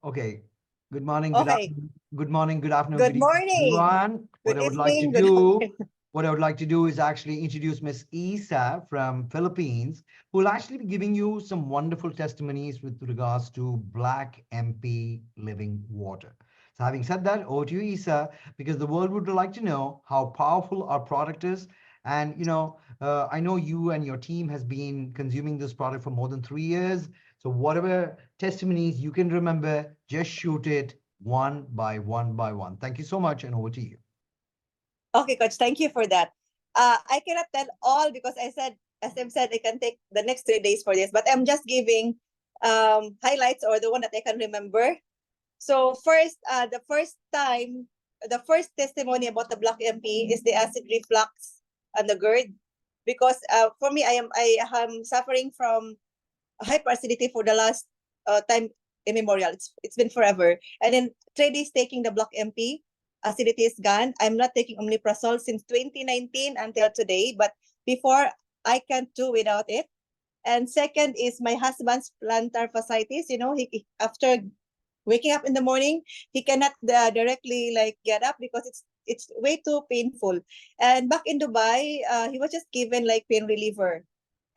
Okay. Good morning, good Okay. afternoon, good morning, good afternoon, Good good evening, morning. everyone. Good evening. Good afternoon. What I would like to do is actually introduce Miss Isa from Philippines, who will actually be giving you some wonderful testimonies with regards to Black MP living water. So having said that, over to you, Isa, because the world would like to know how powerful our product is. And I know you and your team has been consuming this product for more than 3 years. So whatever testimonies you can remember, just shoot it one by one by one. Thank you so much, and over to you. Okay, coach. Thank you for that. I cannot tell all because as I've said, I can take the next 3 days for this, but I'm just giving highlights or the one that I can remember. So first, the first testimony about the Black MP is the acid reflux and the GERD, because for me, I am suffering from hyperacidity for the last time immemorial. It's been forever. And then 3 days taking the Block MP, acidity is gone. I'm not taking omeprazole since 2019 until today, but before I can't do without it. And second is my husband's plantar fasciitis. You know, after waking up in the morning, he cannot directly like get up because it's way too painful. And back in Dubai, he was just given like pain reliever.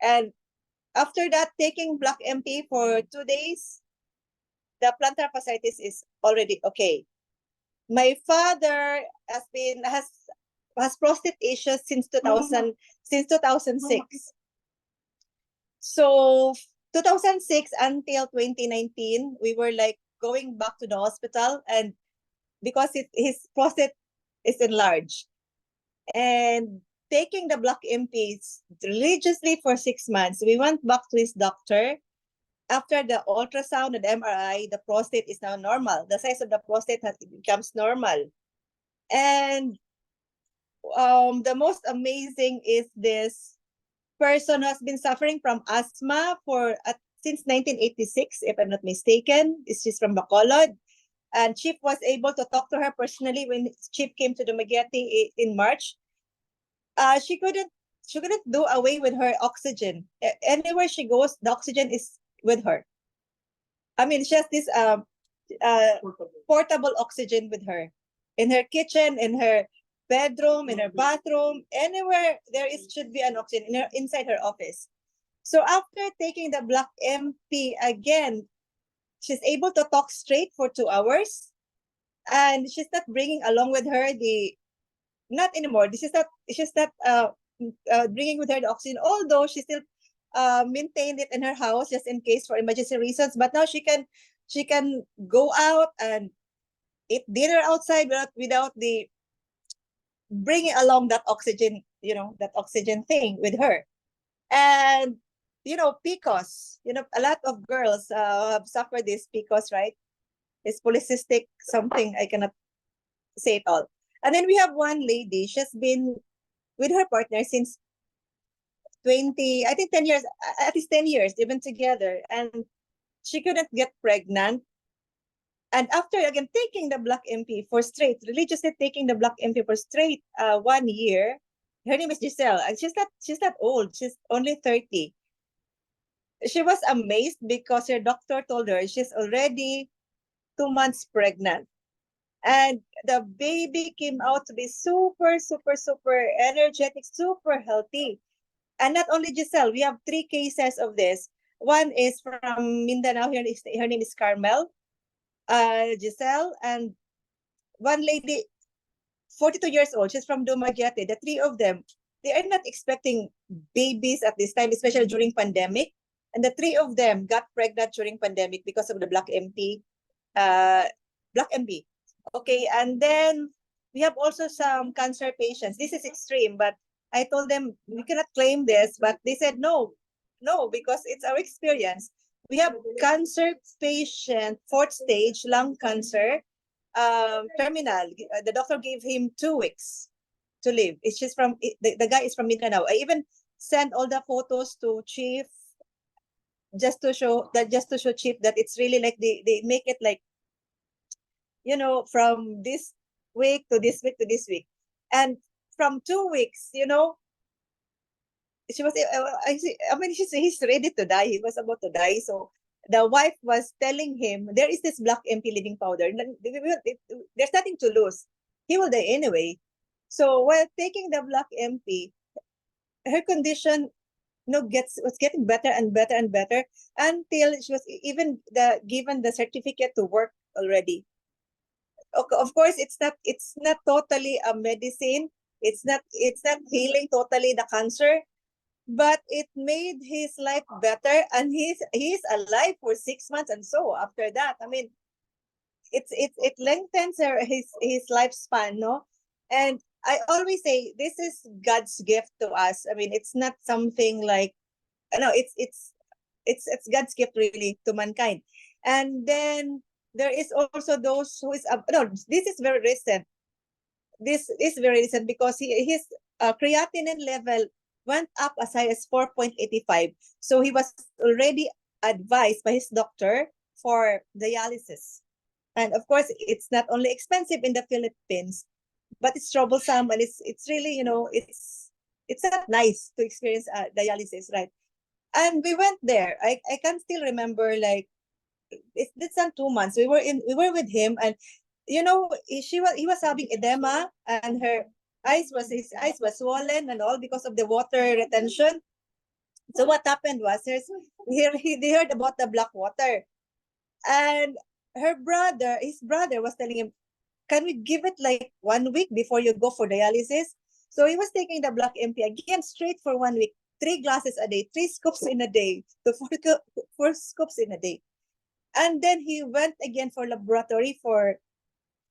And after that, taking Block MP for 2 days, the plantar fasciitis is already okay. My father has prostate issues since 2006. So 2006 until 2019, we were like going back to the hospital, and because his prostate is enlarged, and taking the Block MPs religiously for 6 months, we went back to his doctor. After the ultrasound and MRI, the prostate is now normal. The size of the prostate becomes normal. And the most amazing is this person who has been suffering from asthma since 1986, if I'm not mistaken. She's from Bacolod. And Chief was able to talk to her personally when Chief came to Dumaguete in March. She couldn't do away with her oxygen. Anywhere she goes, the oxygen is with her. I mean, she has this portable oxygen with her in her kitchen, in her bedroom, in her bathroom, anywhere there is should be an oxygen inside her office. So after taking the Block MP again, she's able to talk straight for 2 hours, and she's not bringing along with her the not anymore. This is not she's not bringing with her the oxygen, although she still maintained it in her house just in case for emergency reasons. But now she can go out and eat dinner outside without the bringing along that oxygen, that oxygen thing with her. And PCOS, a lot of girls have suffered this PCOS, right? It's polycystic something, I cannot say it all. And then we have one lady, she's been with her partner since 20, I think 10 years, at least 10 years, they've been together, and she couldn't get pregnant. And after again taking the Block MP for religiously taking the Block MP for straight 1 year, her name is Giselle, and she's not old, she's only 30. She was amazed because her doctor told her she's already 2 months pregnant. And the baby came out to be super, super, super energetic, super healthy. And not only Giselle, we have 3 cases of this. One is from Mindanao. Her name is Carmel, Giselle, and one lady, 42 years old. She's from Dumaguete. The three of them, they are not expecting babies at this time, especially during pandemic. And the three of them got pregnant during pandemic because of the Block MP. Block MP. Okay, and then we have also some cancer patients. This is extreme, but I told them we cannot claim this, but they said no, no, because it's our experience. We have cancer patient, fourth stage lung cancer, terminal. The doctor gave him 2 weeks to live. It's just the guy is from Mindanao. I even sent all the photos to Chief just to show Chief that it's really like they make it like from this week to this week to this week. And from 2 weeks, she was, I mean, he's ready to die. He was about to die. So the wife was telling him, there is this black MP living powder. There's nothing to lose. He will die anyway. So while taking the black MP, her condition was getting better and better and better until she was even given the certificate to work already. Of course, it's not totally a medicine. It's not healing totally the cancer, but it made his life better, and he's alive for 6 months. And so after that, I mean, it lengthens his lifespan, no? And I always say this is God's gift to us. I mean, it's not something like, no, it's God's gift really to mankind. And then there is also those who is no, this is very recent. This is very recent because his creatinine level went up as high as 4.85. So he was already advised by his doctor for dialysis. And of course, it's not only expensive in the Philippines, but it's troublesome, and it's really, it's not nice to experience dialysis, right? And we went there. I can still remember, like, it's on 2 months. We were with him, and he was having edema, and his eyes was swollen and all because of the water retention. So what happened was, they heard about the black water, and his brother was telling him, can we give it like 1 week before you go for dialysis? So he was taking the black MP again straight for 1 week, 3 glasses a day, 3 scoops in a day, to 4 scoops in a day. And then he went again for laboratory for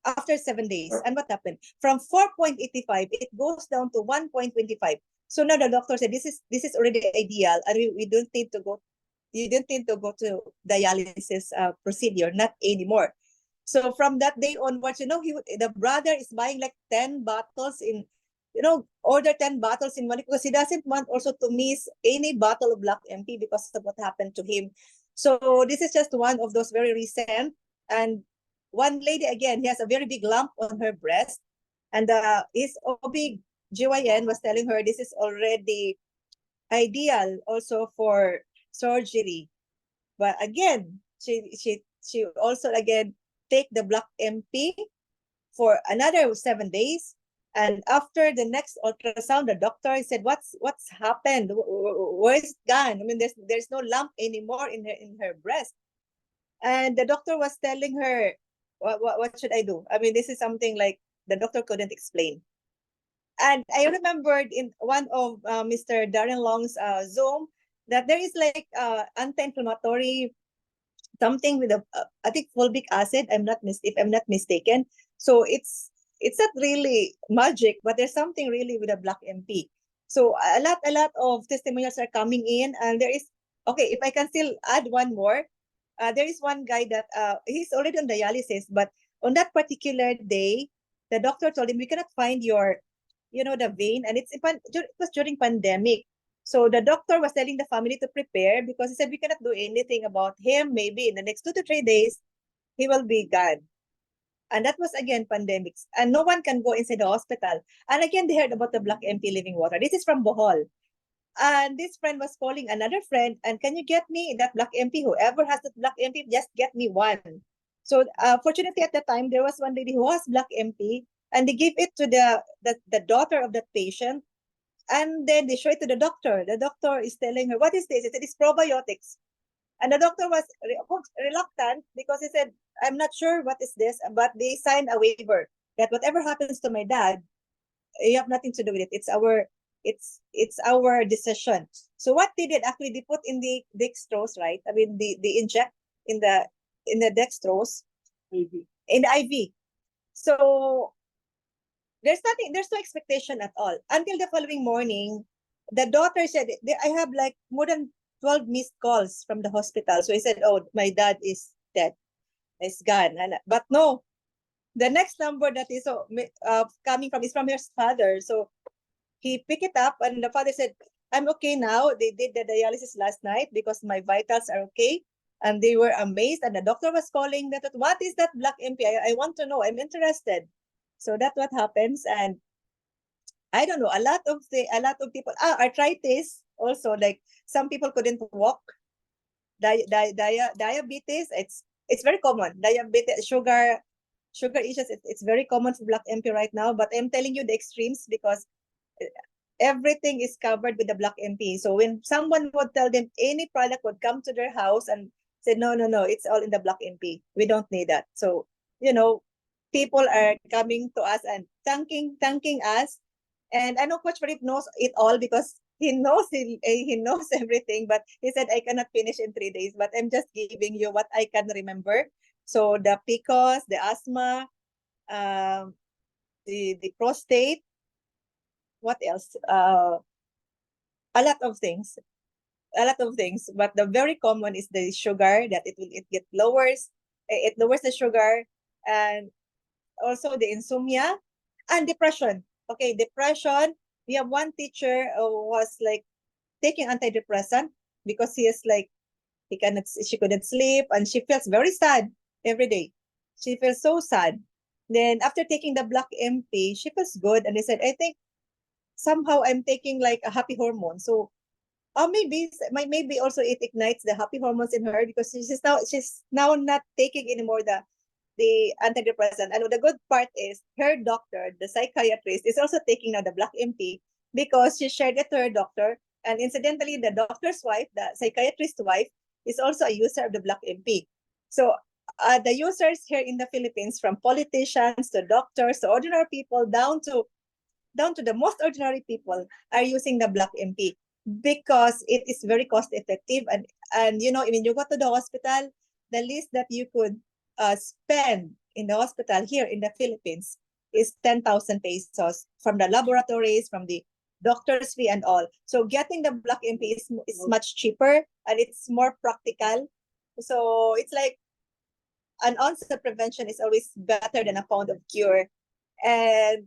after 7 days. And what happened? From 4.85, it goes down to 1.25. So now the doctor said, this is already ideal, and we don't need to go. You don't need to go to dialysis procedure, not anymore. So from that day onwards, the brother is buying like 10 bottles in, order 10 bottles in 1 week, because he doesn't want also to miss any bottle of black MP because of what happened to him. So this is just one of those very recent. And one lady, again, he has a very big lump on her breast, and his OB-GYN was telling her this is already ideal also for surgery. But again, she also again take the black MP for another 7 days. And after the next ultrasound, the doctor said, "What's happened? Where is it gone? I mean, there's no lump anymore in her breast." And the doctor was telling her, "What should I do?" I mean, this is something like the doctor couldn't explain. And I remembered in one of Mr. Darren Long's Zoom that there is like anti-inflammatory something with I think fulvic acid. If I'm not mistaken. So it's not really magic, but there's something really with a black MP. So a lot of testimonials are coming in, and there is, okay, if I can still add one more, there is one guy that he's already on dialysis, but on that particular day, the doctor told him, we cannot find your, the vein, and it was during pandemic. So the doctor was telling the family to prepare, because he said, we cannot do anything about him. Maybe in the next 2 to 3 days, he will be gone. And that was again pandemics, and no one can go inside the hospital. And again, they heard about the black MP living water. This is from Bohol. And this friend was calling another friend, and can you get me that black MP? Whoever has that black MP, just get me one. So fortunately at the time, there was one lady who has black MP, and they gave it to the daughter of that patient. And then they show it to the doctor. The doctor is telling her, what is this? He said, it's probiotics. And the doctor was reluctant, because he said, I'm not sure what is this, but they signed a waiver that whatever happens to my dad, you have nothing to do with it. It's our decision. So what they did, actually, they put in the dextrose, right? I mean, they inject in the dextrose, in the IV. So there's no expectation at all until the following morning. The daughter said, I have like more than 12 missed calls from the hospital. So he said, oh, my dad is dead, is gone. But no, the next number that is coming from is from his father. So he picked it up, and the father said, I'm okay now. They did the dialysis last night because my vitals are okay. And they were amazed. And the doctor was calling that, what is that black MP? I want to know. I'm interested. So that's what happens. And I don't know, a lot of people, arthritis also, like some people couldn't walk. diabetes. It's very common. Diabetes, sugar issues. It's very common for Black MP right now. But I'm telling you the extremes because everything is covered with the Black MP. So when someone would tell them any product would come to their house and say, no, no, no, it's all in the Black MP. We don't need that. So, people are coming to us and thanking us. And I know Coach Farid knows it all because he knows everything, but he said I cannot finish in 3 days. But I'm just giving you what I can remember. So the PCOS, the asthma, the prostate, what else? A lot of things. But the very common is the sugar that it lowers the sugar, and also the insomnia and depression. Okay, depression. We have one teacher who was like taking antidepressant because she couldn't sleep and she feels very sad every day. She feels so sad. Then after taking the Black MP, she feels good, and they said, I think somehow I'm taking like a happy hormone. So maybe also it ignites the happy hormones in her because she's now not taking anymore the antidepressant. And the good part is her doctor, the psychiatrist, is also taking now the Black MP because she shared it to her doctor. And incidentally, the doctor's wife, the psychiatrist's wife, is also a user of the Black MP. So the users here in the Philippines, from politicians to doctors to ordinary people down to the most ordinary people, are using the Black MP because it is very cost effective. And when you go to the hospital, the least that you could spend in the hospital here in the Philippines is 10,000 pesos from the laboratories, from the doctor's fee and all. So getting the Black MP is much cheaper and it's more practical. So it's like an ounce of prevention is always better than a pound of cure. And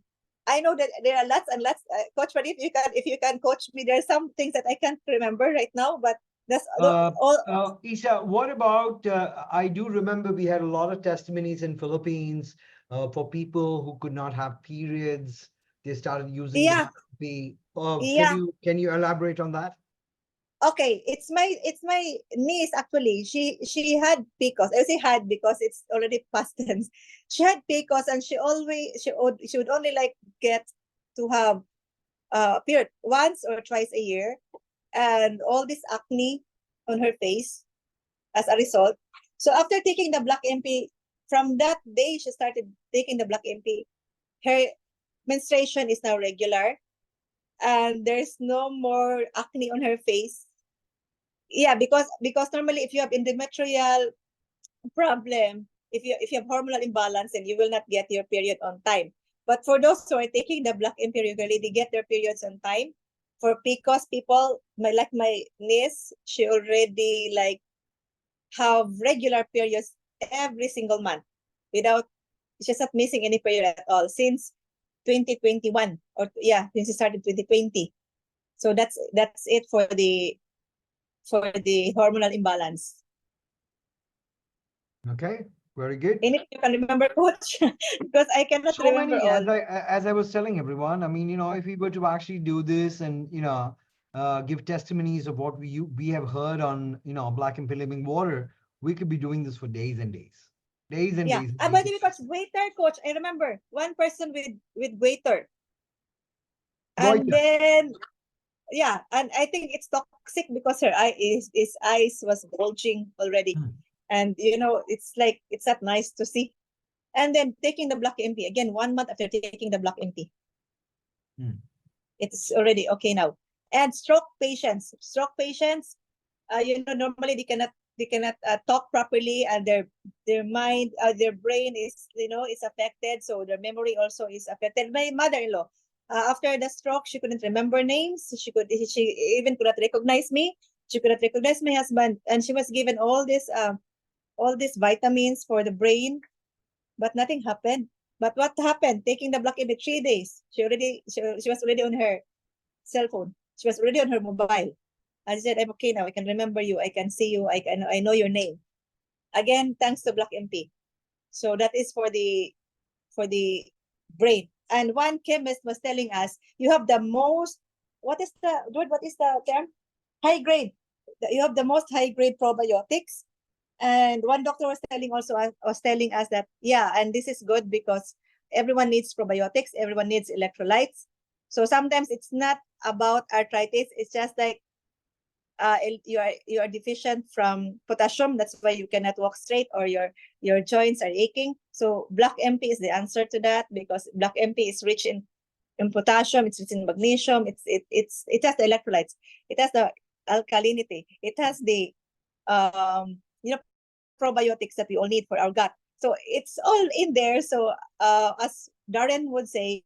I know that there are lots and lots. Coach, but if you can coach me, there are some things that I can't remember right now. But that's all. Isa, what about? I do remember we had a lot of testimonies in Philippines for people who could not have periods. They started using Yeah, the yeah. Can you elaborate on that? Okay, it's my niece actually. She had PCOS. I say had because it's already past tense. She had PCOS and she would only like get to have period once or twice a year, and all this acne on her face as a result. So after taking the Black MP, from that day she started taking the Black MP. Her menstruation is now regular, and there's no more acne on her face. Yeah, because normally if you have endometrial problem, if you have hormonal imbalance, then you will not get your period on time. But for those who are taking the Black MP regularly, they get their periods on time. For PCOS people, like my niece, she already like have regular periods every single month without, she's not missing any period at all since 2021, or since she started 2020. So that's it for the hormonal imbalance. Okay, very good. And if you can remember, Coach, because I cannot So remember many, all. as I was telling everyone, I mean, if we were to actually do this and give testimonies of what we have heard on Black MP Living Water, we could be doing this for days and days, days and days. And By days. the way, Coach, I remember one person with waiter, and Goiter. then and I think it's toxic because her eyes was bulging already, and it's like it's not nice to see. And then taking the Black MP again 1 month after taking the Black MP, it's already okay now. And stroke patients, normally they cannot talk properly, and their mind, their brain is is affected, so their memory also is affected. My mother-in-law, after the stroke, she couldn't remember names. She even could not recognize me. She could not recognize my husband, and she was given all these vitamins for the brain, but nothing happened. But what happened? Taking the Black MP 3 days, she was already on her cell phone. She was already on her mobile. I said, I'm okay now. I can remember you. I can see you. I know your name. Again, thanks to Black MP. So that is for the brain. And one chemist was telling us, you have the most, what is the term? High grade. you have the most high grade probiotics. And one doctor was telling us that, yeah, and this is good because everyone needs probiotics, everyone needs electrolytes. So sometimes it's not about arthritis, it's just like you are deficient from potassium. That's why you cannot walk straight, or your joints are aching. So Black MP is the answer to that, because Black MP is rich in potassium, it's rich in magnesium, it has the electrolytes, it has the alkalinity, it has the probiotics that we all need for our gut. So it's all in there. So as Darren would say,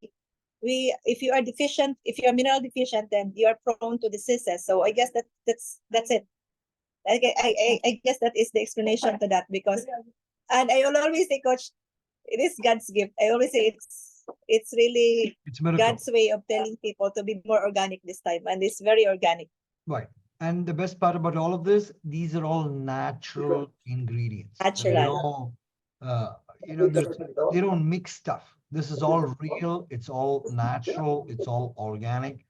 if you are deficient, if you are mineral deficient, then you are prone to diseases. So I guess that's it. I guess that is the explanation to that, because, and I will always say, Coach, it is God's gift. I always say it's really It's a miracle. God's way of telling people to be more organic this time, and it's very organic. Right. And the best part about all of this, these are all natural ingredients. They Natural. don't, they don't mix stuff. This is all real. It's all natural. It's all organic.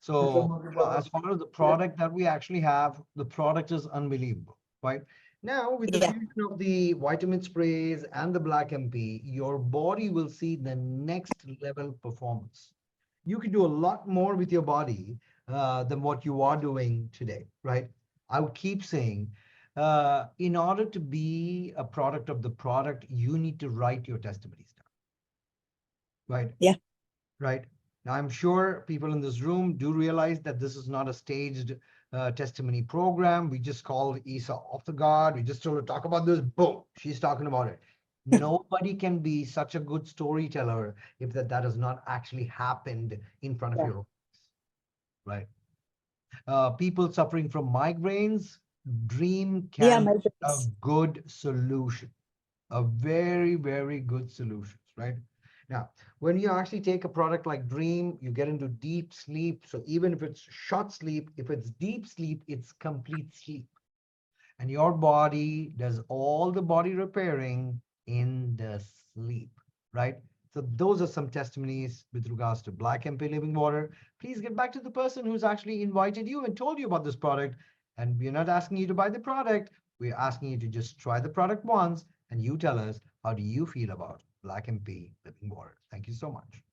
So, as far as the product that we actually have, the product is unbelievable, right? Now, with the Yeah. fusion of the vitamin sprays and the Black MP, your body will see the next level performance. You can do a lot more with your body than what you are doing today, right? I would keep saying, in order to be a product of the product, you need to write your testimonies down, right? Yeah. Right. Now, I'm sure people in this room do realize that this is not a staged testimony program. We just called Isa off the guard. We just told her, talk about this. Boom, she's talking about it. Nobody can be such a good storyteller if that has not actually happened in front of Yeah. your eyes, right? People suffering from migraines, Dream Yeah, can my be a goodness. good solution, a very, very good solution, right? Now, when you actually take a product like Dream, you get into deep sleep. So even if it's short sleep, if it's deep sleep, it's complete sleep. And your body does all the body repairing in the sleep, right? So those are some testimonies with regards to Black MP Living Water. Please get back to the person who's actually invited you and told you about this product. And we're not asking you to buy the product. We're asking you to just try the product once and you tell us, how do you feel about Black MP Living Water? Thank you so much.